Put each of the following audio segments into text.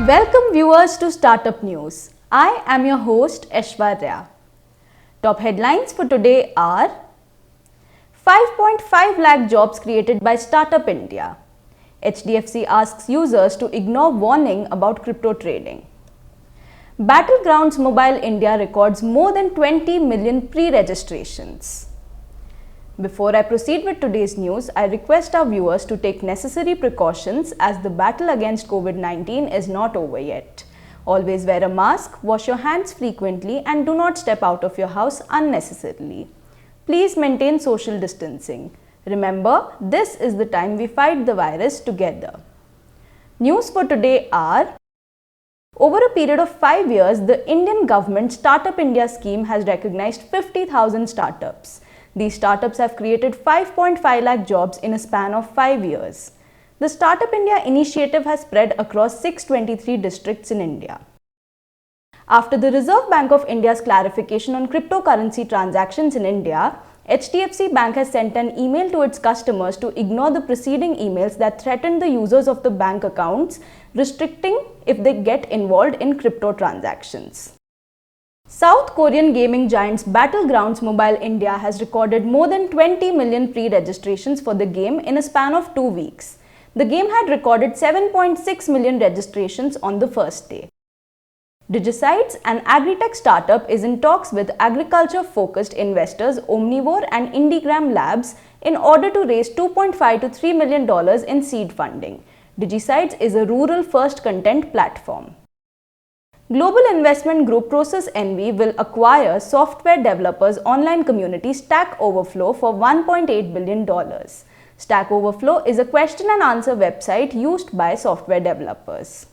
Welcome viewers to Startup News. I am your host Aishwarya. Top headlines for today are 5.5 lakh jobs created by Startup India. HDFC asks users to ignore warning about crypto trading. Battlegrounds Mobile India records more than 20 million pre-registrations. Before I proceed with today's news, I request our viewers to take necessary precautions as the battle against COVID-19 is not over yet. Always wear a mask, wash your hands frequently and do not step out of your house unnecessarily. Please maintain social distancing. Remember, this is the time we fight the virus together. News for today are: over a period of 5 years, the Indian government Startup India scheme has recognized 50,000 startups. These startups have created 5.5 lakh jobs in a span of 5 years. The Startup India initiative has spread across 623 districts in India. After the Reserve Bank of India's clarification on cryptocurrency transactions in India, HDFC Bank has sent an email to its customers to ignore the preceding emails that threatened the users of the bank accounts, restricting if they get involved in crypto transactions. South Korean gaming giants Battlegrounds Mobile India has recorded more than 20 million pre-registrations for the game in a span of 2 weeks. The game had recorded 7.6 million registrations on the first day. Digicides, an agri-tech startup, is in talks with agriculture-focused investors Omnivore and Indigram Labs in order to raise $2.5 to $3 million in seed funding. Digicides is a rural-first content platform. Global investment group Prosus Envy will acquire software developers' online community Stack Overflow for $1.8 billion. Stack Overflow is a question and answer website used by software developers.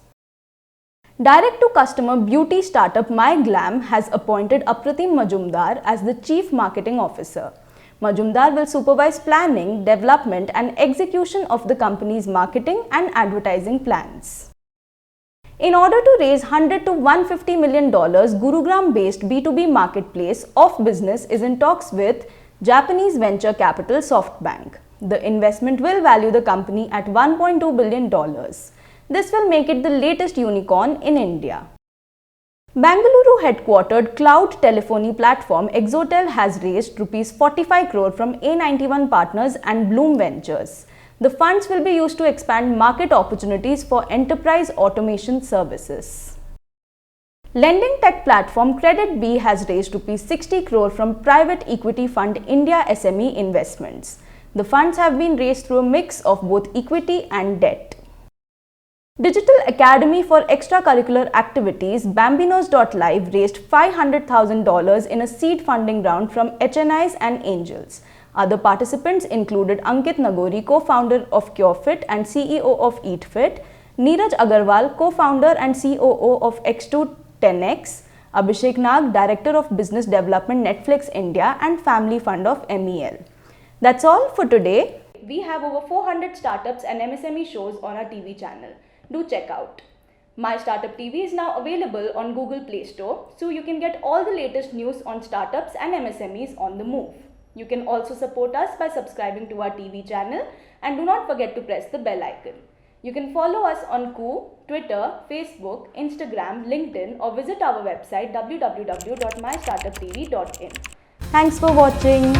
Direct-to-customer beauty startup MyGlam has appointed Apratim Majumdar as the Chief Marketing Officer. Majumdar will supervise planning, development and execution of the company's marketing and advertising plans. In order to raise $100 to $150 million, Gurugram-based B2B marketplace Off Business is in talks with Japanese venture capital SoftBank. The investment will value the company at $1.2 billion. This will make it the latest unicorn in India. Bengaluru headquartered cloud telephony platform Exotel has raised Rs 45 crore from A91 Partners and Bloom Ventures. The funds will be used to expand market opportunities for enterprise automation services. Lending tech platform CreditBee has raised Rs 60 crore from private equity fund India SME Investments. The funds have been raised through a mix of both equity and debt. Digital Academy for Extracurricular Activities Bambinos.live raised $500,000 in a seed funding round from HNIs and angels. Other participants included Ankit Nagori, co-founder of CureFit and CEO of EatFit, Neeraj Agarwal, co-founder and COO of X2 10X, Abhishek Nag, Director of Business Development Netflix India and Family Fund of MEL. That's all for today. We have over 400 startups and MSME shows on our TV channel. Do check out. My Startup TV is now available on Google Play Store, so you can get all the latest news on startups and MSMEs on the move. You can also support us by subscribing to our TV channel and do not forget to press the bell icon. You can follow us on Koo, Twitter, Facebook, Instagram, LinkedIn or visit our website www.mystartuptv.in. Thanks for watching.